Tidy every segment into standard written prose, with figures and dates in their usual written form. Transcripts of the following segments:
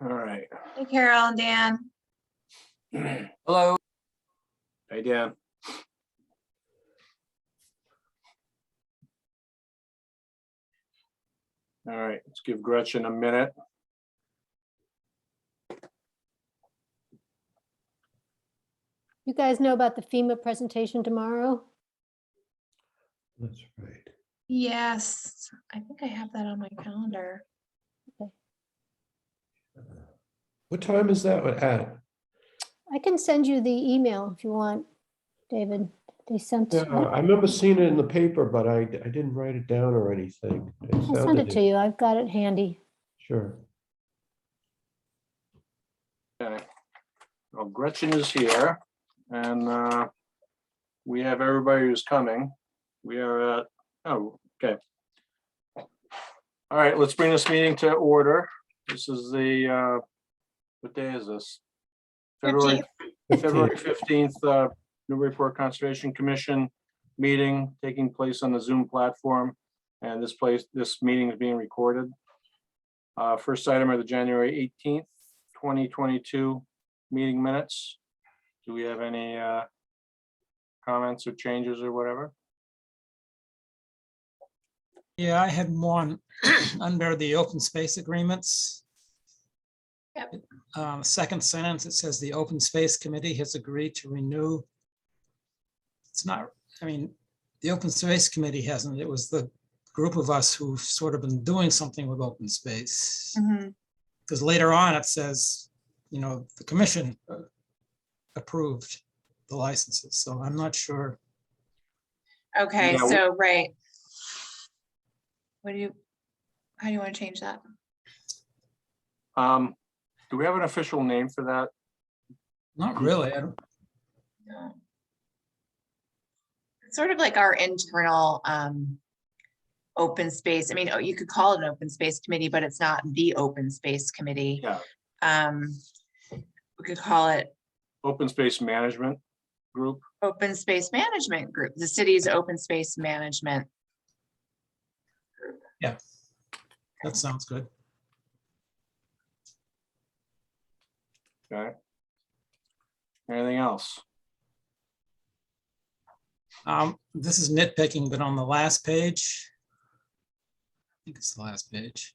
All right. Hey, Carol and Dan. Hello. Hey, Dan. All right, let's give Gretchen a minute. You guys know about the FEMA presentation tomorrow? That's right. Yes, I think I have that on my calendar. What time is that at? I can send you the email if you want, David. They sent, Yeah, I remember seeing it in the paper, but I didn't write it down or anything. I'll send it to you. I've got it handy. Sure. Okay. Well, Gretchen is here and we have everybody who's coming. We are at, oh, okay. All right, let's bring this meeting to order. This is the, what day is this? February 15th, Newburyport Conservation Commission meeting taking place on the Zoom platform. And this meeting is being recorded. First item are the January 18th, 2022 meeting minutes. Do we have any comments or changes or whatever? Yeah, I had one under the open space agreements. Yep. Second sentence, it says the Open Space Committee has agreed to renew. It's not, I mean, the Open Space Committee hasn't. It was the group of us who've sort of been doing something with open space. Because later on it says, you know, the commission approved the licenses. So I'm not sure. Okay, Yeah, so, right. How do you want to change that? Do we have an official name for that? Not really. I don't, No. It's sort of like our internal open space. I mean, you could call it an open space committee, but it's not the open space committee. Yeah, We could call it Open Space Management Group. Open Space Management Group, the city's open space management. yeah, that sounds good. Okay. Anything else? This is nitpicking, but on the last page, I think it's the last page.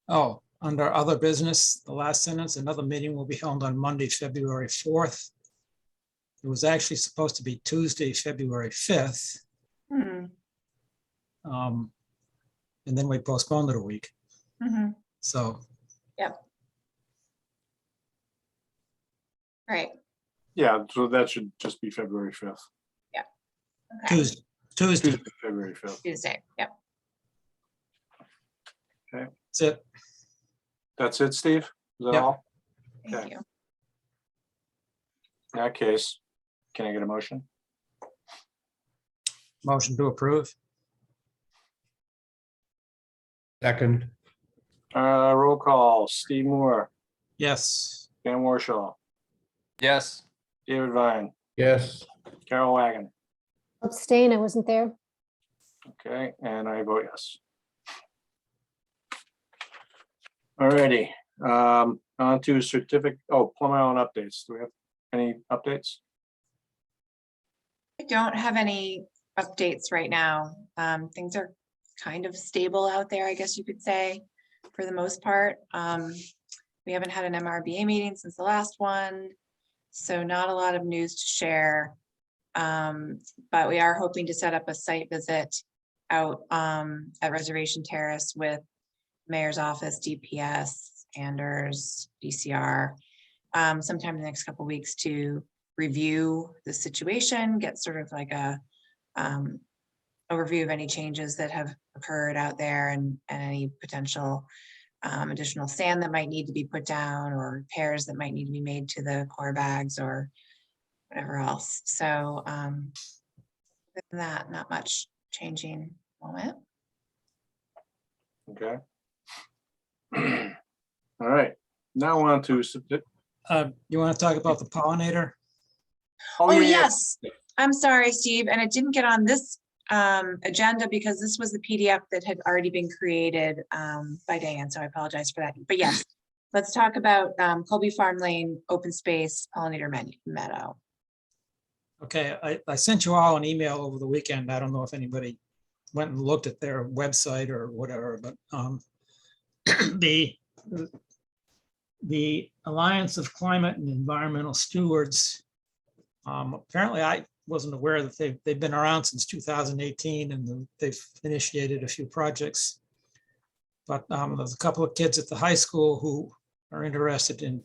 Oh, under other business, the last sentence, another meeting will be held on Monday, February 4th. It was actually supposed to be Tuesday, February 5th. Hmm. And then we postponed it a week. Mhm. So Right. Yeah, so that should just be February 5th. Okay. Tuesday, February 5th. Tuesday. Yep. that's it. That's it, Steve? Is that Yep. all? Thank Okay. you. In that case, can I get a motion? Motion to approve. Second. Roll call, Steve Moore, Yes. Dan Warshaw, Yes. David Vine, Yes. Carol Wagon. Abstain, I wasn't there. Okay, and I vote yes. Alrighty, on to certificate, Plum Island updates. Do we have any updates? I don't have any updates right now. Things are kind of stable out there, I guess you could say, for the most part. We haven't had an MRBA meeting since the last one, so not a lot of news to share. But we are hoping to set up a site visit out at Reservation Terrace with Mayor's Office, DPS, Anders, DCR, sometime in the next couple of weeks to review the situation, get sort of like a overview of any changes that have occurred out there and any potential additional sand that might need to be put down or repairs that might need to be made to the core bags or whatever else. So other than that, not much changing moment. Okay. All right, now on to, You want to talk about the pollinator? Oh, yeah, yeah. yes. I'm sorry, Steve, and it didn't get on this agenda because this was the PDF that had already been created by Diane, so I apologize for that. But yes, let's talk about Colby Farm Lane, open space, pollinator meadow. Okay, I sent you all an email over the weekend. I don't know if anybody went and looked at their website or whatever, but the Alliance of Climate and Environmental Stewards, apparently I wasn't aware that they've been around since 2018 and they've initiated a few projects. But there's a couple of kids at the high school who are interested in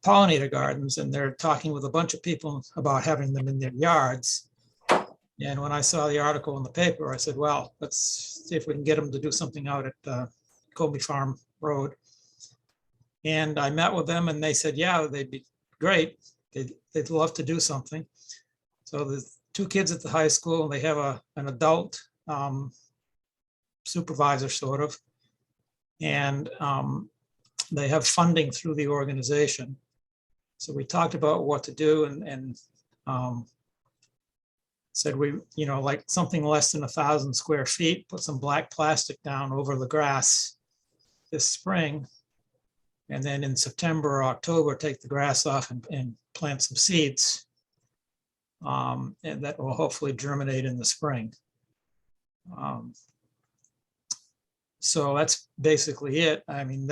pollinator gardens, and they're talking with a bunch of people about having them in their yards. And when I saw the article in the paper, I said, well, let's see if we can get them to do something out at Colby Farm Road. And I met with them and they said, yeah, they'd be great. They'd love to do something. So there's 2 kids at the high school, and they have an adult supervisor sort of. And they have funding through the organization. So we talked about what to do and said we, like something less than 1,000 square feet, put some black plastic down over the grass this spring. And then in September or October, take the grass off and plant some seeds. And that will hopefully germinate in the spring. So that's basically it. I mean,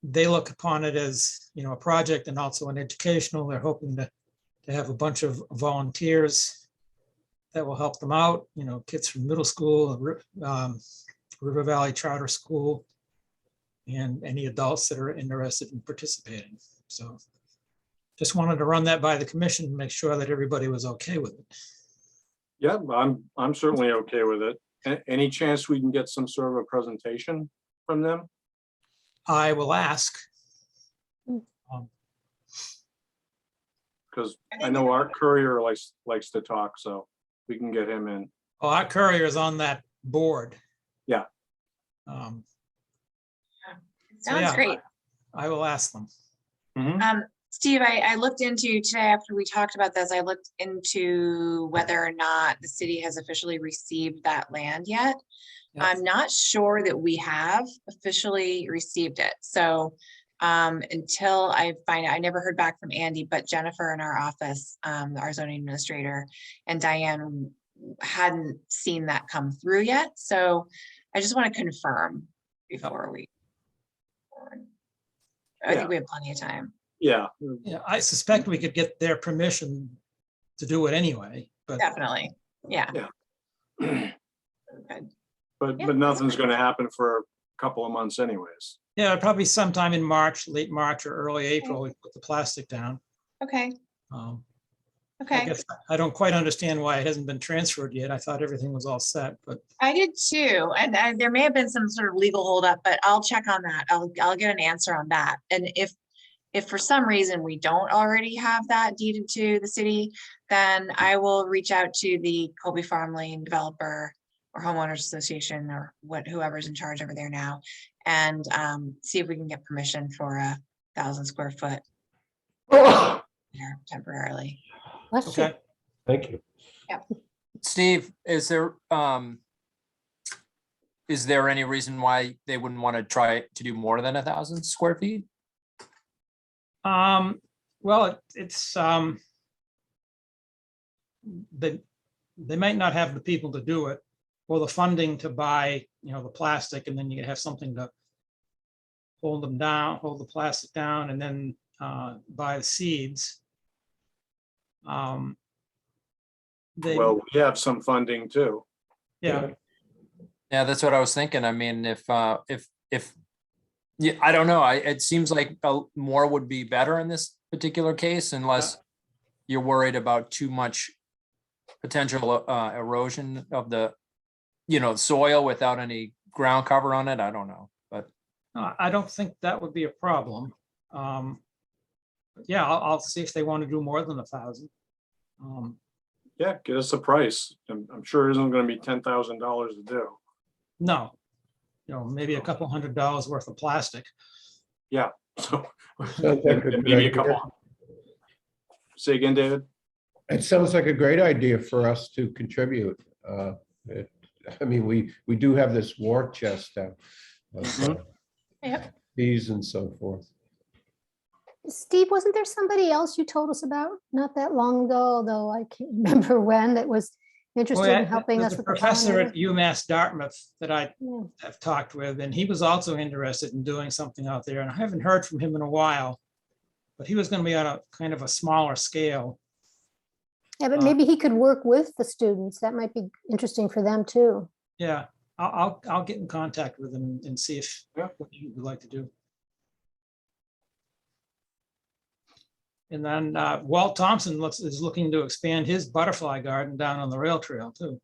they look upon it as, a project and also an educational. They're hoping to have a bunch of volunteers that will help them out, kids from middle school, River Valley Charter School, and any adults that are interested in participating. So just wanted to run that by the commission and make sure that everybody was okay with it. Yeah, I'm certainly okay with it. Any chance we can get some sort of a presentation from them? I will ask. Because I know Art Courier likes to talk, so we can get him in. Oh, our courier is on that board. Yeah. So, Sounds yeah, great. I will ask them. Steve, I looked into today after we talked about this, I looked into whether or not the city has officially received that land yet. Yep. I'm not sure that we have officially received it. So until I find out, I never heard back from Andy, but Jennifer in our office, our zoning administrator, and Diane hadn't seen that come through yet. So I just want to confirm before we. I think we have plenty of time. Yeah. Yeah, I suspect we could get their permission to do it anyway, but Definitely. Yeah. Yeah. Good. But Yeah. nothing's going to happen for a couple of months anyways. yeah, probably sometime in March, late March or early April, we put the plastic down. Okay. I I guess I don't quite understand why it hasn't been transferred yet. I thought everything was all set, but I did too. And there may have been some sort of legal holdup, but I'll check on that. I'll get an answer on that. And if for some reason we don't already have that deeded to the city, then I will reach out to the Colby Farm Lane developer or homeowners association or whoever's in charge over there now, and see if we can get permission for 1,000 square foot there temporarily. Bless you. okay. Thank you. Steve, is there any reason why they wouldn't want to try to do more than 1,000 square feet? Well, it's they might not have the people to do it or the funding to buy, the plastic, and then you have something to hold them down, hold the plastic down, and then buy the seeds. Well, we have some funding too. Yeah, Yeah, that's what I was thinking. I mean, if yeah, I don't know. It seems like more would be better in this particular case, unless you're worried about too much potential erosion of the, soil without any ground cover on it. I don't know, but I don't think that would be a problem. But yeah, I'll see if they want to do more than 1,000. Yeah, get us a price. I'm sure it isn't going to be $10,000 to do. No, maybe a couple $100 worth of plastic. Yeah. So Sounds like a and good maybe a idea. couple. Say again, David? It sounds like a great idea for us to contribute. I mean, we do have this war chest of Yep. fees and so forth. Steve, wasn't there somebody else you told us about not that long ago, although I can't remember when, that was interested in helping There's us a with the professor at pollinator? UMass Dartmouth that I Yeah. have talked with, and he was also interested in doing something out there, and I haven't heard from him in a while. But he was going to be on a kind of a smaller scale. Yeah, but maybe he could work with the students. That might be interesting for them too. Yeah, I'll get in contact with him and see if Yeah. what he would like to do. And then Walt Thompson is looking to expand his butterfly garden down on the rail trail too.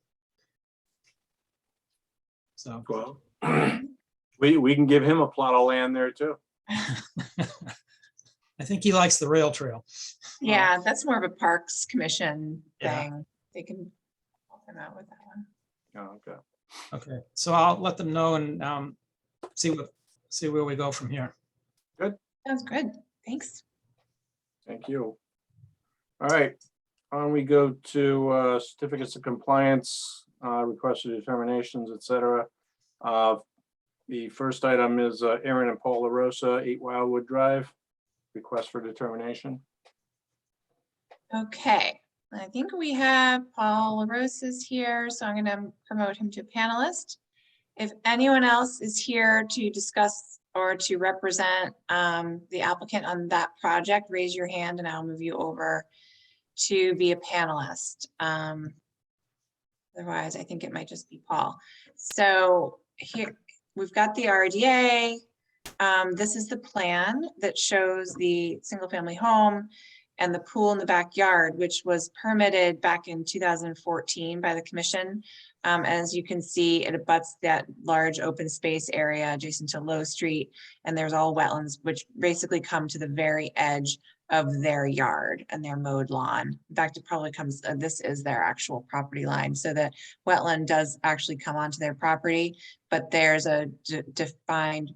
So Well, we can give him a plot of land there too. I think he likes the rail trail. Yeah, that's more of a Parks Commission Yeah. thing. They can help them out with that one. Oh, okay. Okay, so I'll let them know and see where we go from here. Sounds good. Thanks. Thank you. All right, on we go to certificates of compliance, requested determinations, et cetera. The first item is Aaron and Paula Rosa, 8 Wildwood Drive, request for determination. Okay, I think we have Paul LaRosa's here, so I'm going to promote him to panelist. If anyone else is here to discuss or to represent the applicant on that project, raise your hand and I'll move you over to be a panelist. Otherwise, I think it might just be Paul. So here, we've got the RDA. This is the plan that shows the single family home and the pool in the backyard, which was permitted back in 2014 by the commission. As you can see, it abuts that large open space area adjacent to Low Street, and there's all wetlands, which basically come to the very edge of their yard and their mowed lawn. In fact, it probably comes, this is their actual property line. So the wetland does actually come onto their property, but there's a defined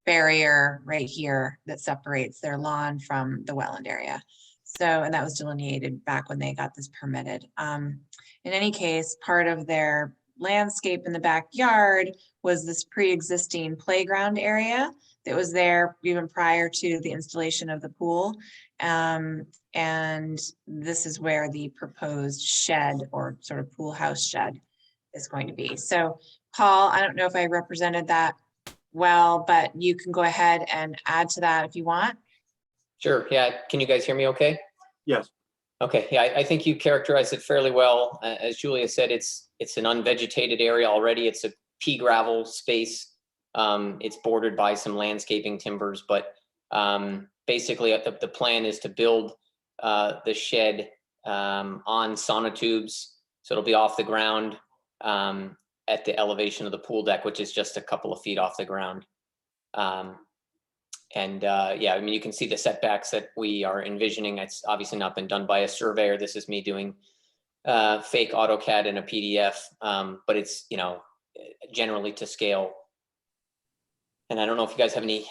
barrier right here that separates their lawn from the wetland area. So, and that was delineated back when they got this permitted. In any case, part of their landscape in the backyard was this pre-existing playground area that was there even prior to the installation of the pool. And this is where the proposed shed or sort of pool house shed is going to be. So Paul, I don't know if I represented that well, but you can go ahead and add to that if you want. Sure. Yeah. Can you guys hear me okay? Yes. Okay. Yeah, I think you characterized it fairly well. As Julia said, it's an unvegetated area already. It's a pea gravel space. It's bordered by some landscaping timbers, but basically the plan is to build the shed on sonotubes. So it'll be off the ground at the elevation of the pool deck, which is just a couple of feet off the ground. Yeah, I mean, you can see the setbacks that we are envisioning. It's obviously not been done by a surveyor. This is me doing fake AutoCAD in a PDF, but it's, you know, generally to scale. And I don't know if you guys have any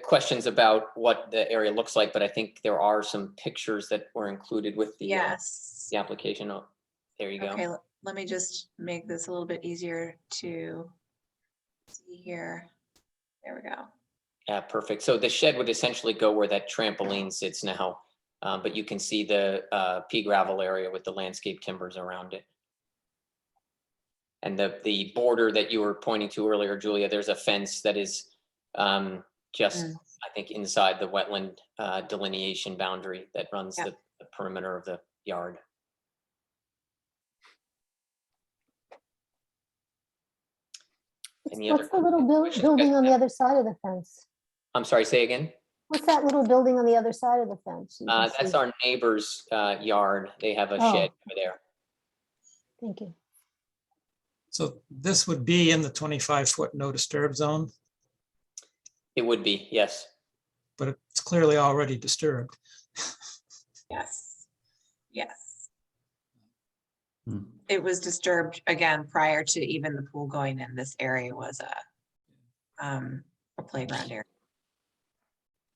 questions about what the area looks like, but I think there are some pictures that were included with the, Yes. the application. Oh, there you go. Okay, let me just make this a little bit easier to see here. There we go. Yeah, perfect. So the shed would essentially go where that trampoline sits now, but you can see the pea gravel area with the landscape timbers around it. And the border that you were pointing to earlier, Julia, there's a fence that is just, I think, inside the wetland delineation boundary that runs the perimeter of the yard. What's the little building on the other side of the fence? I'm sorry, say again? What's that little building on the other side of the fence? You can That's see. our neighbor's yard. They have a shed over there. Thank you. So this would be in the 25-foot no disturb zone, It would be, yes. but it's clearly already disturbed. Yes. Yes. Hmm. It was disturbed again prior to even the pool going in. This area was a playground area.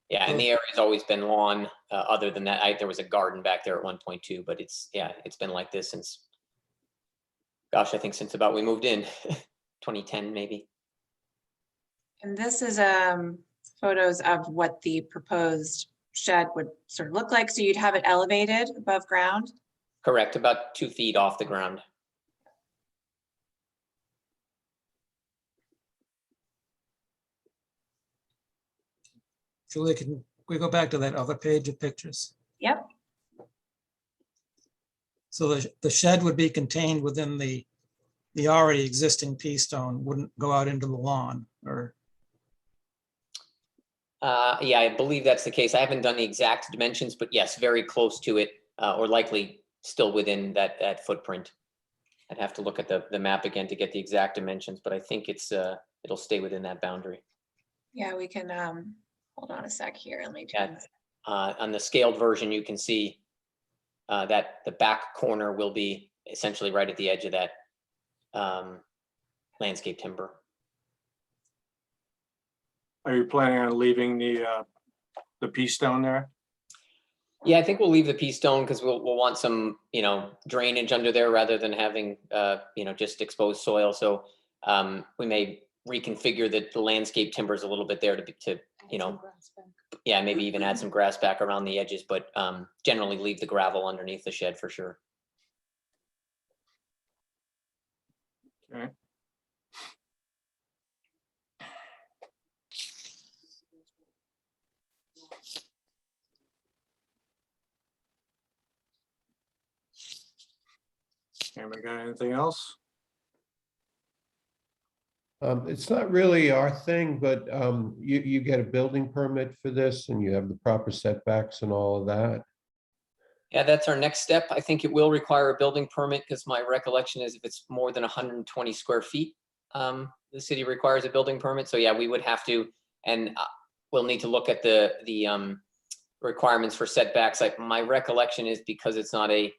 Yeah, and the area's always been lawn. Other than that, there was a garden back there at 1.2, but it's been like this since, gosh, I think since about we moved in, 2010 maybe. And this is photos of what the proposed shed would sort of look like. So you'd have it elevated above ground. Correct, about 2 feet off the ground. Julia, can we go back to that other page of pictures? Yep. So the shed would be contained within the already existing pea stone, wouldn't go out into the lawn, or? Yeah, I believe that's the case. I haven't done the exact dimensions, but yes, very close to it, or likely still within that footprint. I'd have to look at the map again to get the exact dimensions, but I think it'll stay within that boundary. Yeah, we can, hold on a sec here. Let me Yeah. On the scaled version, you can see that the back corner will be essentially right at the edge of that landscape timber. Are you planning on leaving the pea stone there? Yeah, I think we'll leave the pea stone because we'll want some, drainage under there rather than having, just exposed soil. So we may reconfigure the landscape timbers a little bit there to maybe even add some grass back around the edges, but generally leave the gravel underneath the shed for sure. Okay. Anybody got anything else? It's not really our thing, but you get a building permit for this and you have the proper setbacks and all of that. Yeah, that's our next step. I think it will require a building permit because my recollection is if it's more than 120 square feet, the city requires a building permit. So yeah, we would have to, and we'll need to look at the requirements for setbacks. Like my recollection is because it's not a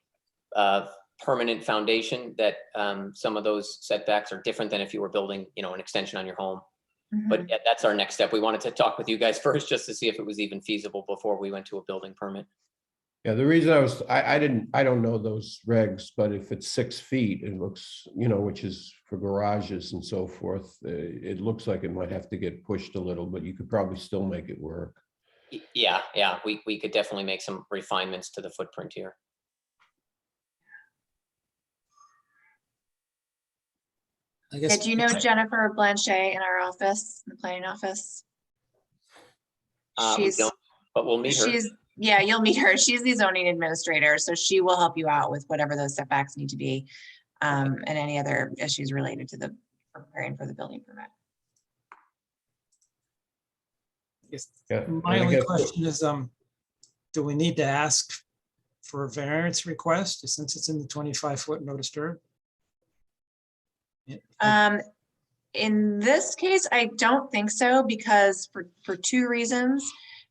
permanent foundation that some of those setbacks are different than if you were building, an extension on your home. But yeah, that's our next step. We wanted to talk with you guys first just to see if it was even feasible before we went to a building permit. Yeah, the reason I don't know those regs, but if it's 6 feet, it looks, which is for garages and so forth, it looks like it might have to get pushed a little, but you could probably still make it work. Yeah, we could definitely make some refinements to the footprint here. I guess. Do you know Jennifer Blanchet in our office, in the planning office? We don't, but we'll meet her. Yeah, you'll meet her. She's the zoning administrator, so she will help you out with whatever those setbacks need to be, and any other issues related to the preparing for the building permit. Yes. Yeah, My and I only guess- question is, do we need to ask for a variance request since it's in the 25-foot no disturb? In this case, I don't think so because for two reasons.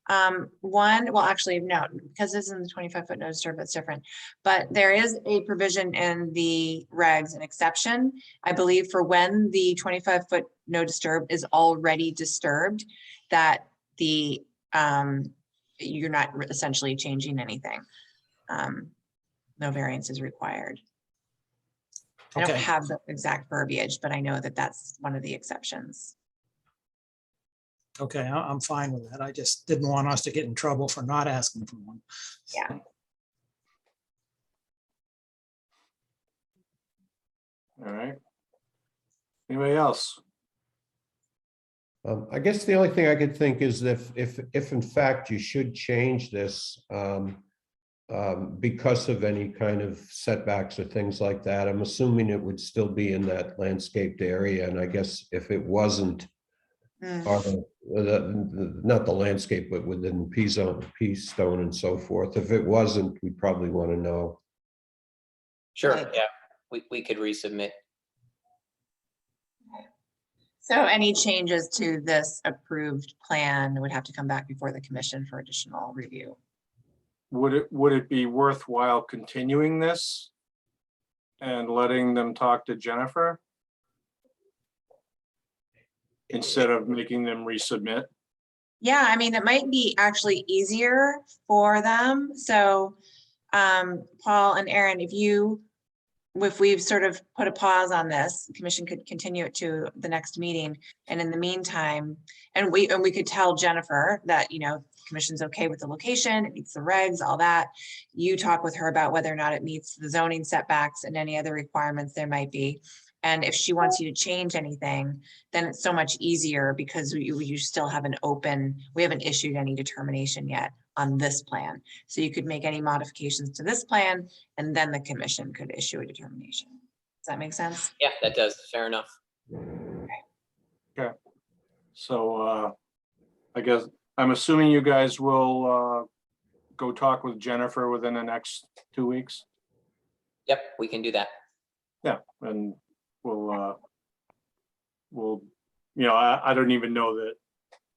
One, well, actually, no, because it's in the 25-foot no disturb, it's different. But there is a provision in the regs, an exception, I believe, for when the 25-foot no disturb is already disturbed, that you're not essentially changing anything. No variance is required. I don't Okay. have the exact verbiage, but I know that that's one of the exceptions. Okay, I'm fine with that. I just didn't want us to get in trouble for not asking for one. Yeah. All right. Anybody else? I guess the only thing I could think is if in fact you should change this because of any kind of setbacks or things like that, I'm assuming it would still be in that landscaped area. And I guess if it wasn't, or not the landscape, but within pea stone and so forth, if it wasn't, we'd probably want to know. Sure, Right. yeah, we could resubmit. So any changes to this approved plan would have to come back before the commission for additional review. Would it be worthwhile continuing this and letting them talk to Jennifer instead of making them resubmit? Yeah, I mean, it might be actually easier for them. So, Paul and Aaron, if we've sort of put a pause on this, the commission could continue it to the next meeting. And in the meantime, and we could tell Jennifer that, commission's okay with the location, it meets the regs, all that. You talk with her about whether or not it meets the zoning setbacks and any other requirements there might be. And if she wants you to change anything, then it's so much easier because you still have we haven't issued any determination yet on this plan. So you could make any modifications to this plan and then the commission could issue a determination. Does that make sense? Yeah, that does. Fair enough. So I guess, I'm assuming you guys will go talk with Jennifer within the next 2 weeks? Yep, we can do that. Yeah, and we'll, I don't even know that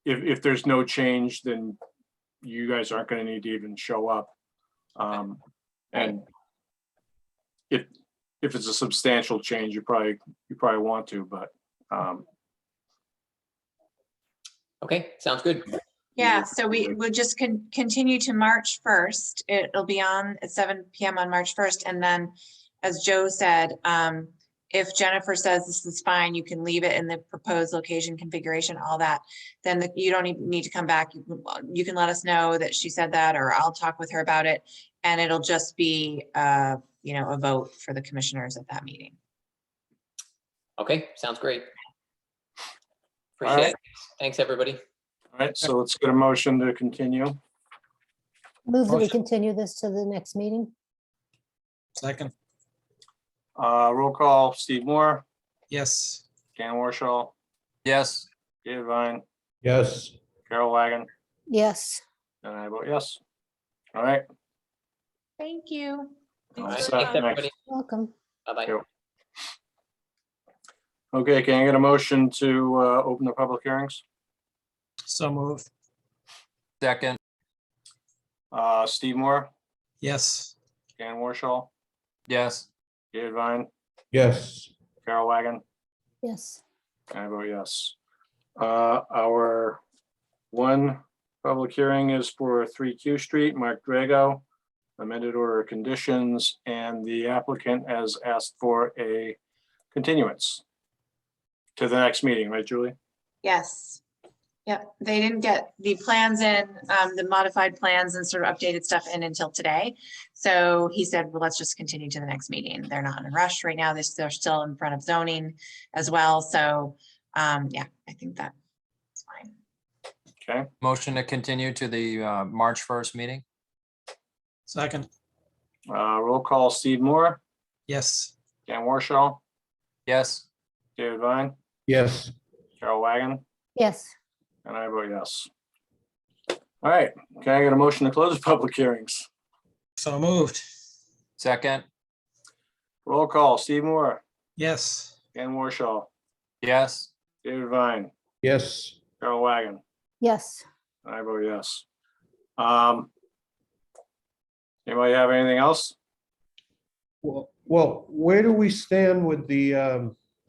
if there's no change, then you guys aren't gonna need to even show up. And if it's a substantial change, you probably want to, but Okay, sounds good. Yeah, so we would just continue to March 1st. It'll be on at 7 PM on March 1st. And then, as Joe said, if Jennifer says this is fine, you can leave it in the proposed location configuration, all that, then you don't even need to come back. You can let us know that she said that, or I'll talk with her about it. And it'll just be, a vote for the commissioners at that meeting. Okay, sounds great. All Appreciate right. it. Thanks, everybody. all right, so let's get a motion to continue. Move that we Motion. continue this to the next meeting. Second, Roll call, Steve Moore, yes. Dan Warshall, Yes, David Vine, Yes, Carol Wagon, Yes. and I vote yes. All right. Thank you. All Thanks right, for so coming. Thanks, everybody. Welcome. Bye-bye. Yep. Okay, can I get a motion to open the public hearings? So moved, second, Steve Moore, yes. Dan Warshall, yes, David Vine, yes, Carol Wagon, Yes. and I vote yes. Our one public hearing is for 3 Q Street, Mark Drago, amended order of conditions, and the applicant has asked for a continuance to the next meeting, right, Julie? Yes. Yep, they didn't get the plans in, the modified plans and sort of updated stuff in until today. So he said, well, let's just continue to the next meeting. They're not in a rush right now. They're still in front of zoning as well. So, yeah, I think that's fine. Okay, motion to continue to the March 1st meeting? Second, roll call, Steve Moore, yes. Dan Warshall, Yes, David Vine, yes. Carol Wagon, Yes. and I vote yes. All right, can I get a motion to close the public hearings? So moved, second, Roll call, Steve Moore, yes. Dan Warshall, yes, David Vine, Yes, Carol Wagon, Yes. and I vote yes. Anybody have anything else? well, where do we stand with the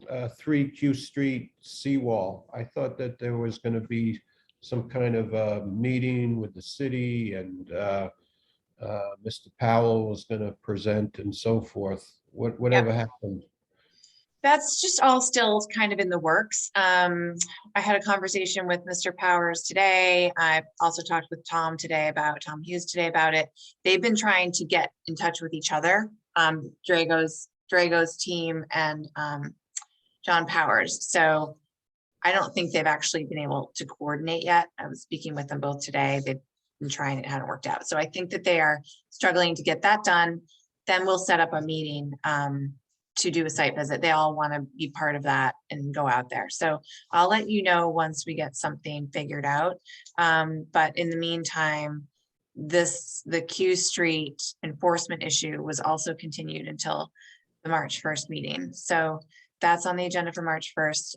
3Q Street seawall? I thought that there was going to be some kind of a meeting with the city and Mr. Powell was going to present and so forth. Whatever happened? That's just all still kind of in the works. I had a conversation with Mr. Powers today. I also talked with Tom Hughes today about it. They've been trying to get in touch with each other, Drago's team and John Powers. So I don't think they've actually been able to coordinate yet. I was speaking with them both today. They've been trying, it hadn't worked out. So I think that they are struggling to get that done. Then we'll set up a meeting to do a site visit. They all want to be part of that and go out there. So I'll let you know once we get something figured out. But in the meantime, the Q Street enforcement issue was also continued until the March 1st meeting. So that's on the agenda for March 1st.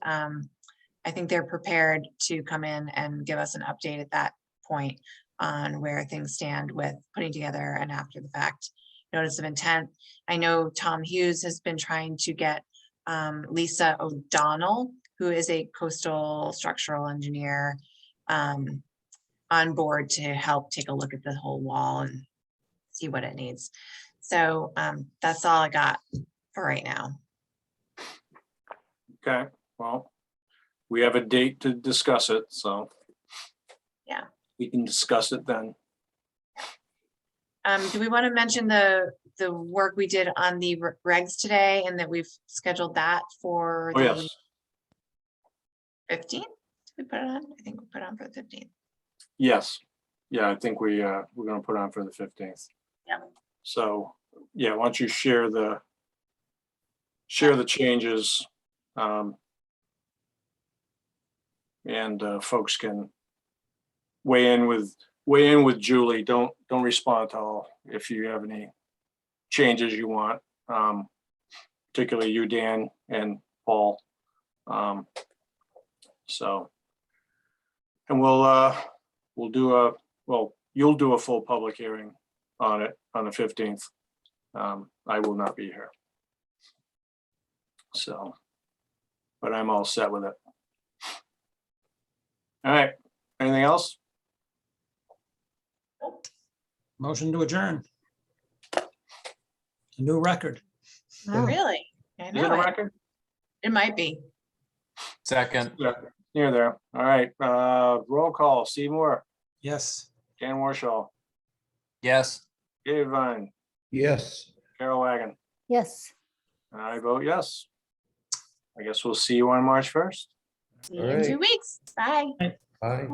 I think they're prepared to come in and give us an update at that point on where things stand with putting together an after the fact notice of intent. I know Tom Hughes has been trying to get Lisa O'Donnell, who is a coastal structural engineer, on board to help take a look at the whole wall and see what it needs. So that's all I got for right now. Okay, well, we have a date to discuss it, so. Yeah. We can discuss it then. Do we want to mention the work we did on the regs today and that we've scheduled that for Oh, the yes, 15th? We put it on, I think we put it on for the 15th. yes. Yeah, I think we're gonna put on for the 15th. Yeah. So, yeah, why don't you share the changes. And folks can weigh in with Julie. Don't respond to all if you have any changes you want, particularly you, Dan, and Paul. So, and we'll do you'll do a full public hearing on it on the 15th. I will not be here. So, but I'm all set with it. All right, anything else? Motion to adjourn. A new record. Wow. Really? I Is it know a it. record? It might be. Second, Yeah, near there. All right, roll call, Seymour, Yes. Dan Warshaw, yes. Dave Vine, Yes. Carol Wagon, Yes. and I vote yes. I guess we'll see you on March 1st. See you in 2 Alright. weeks. Bye. Bye.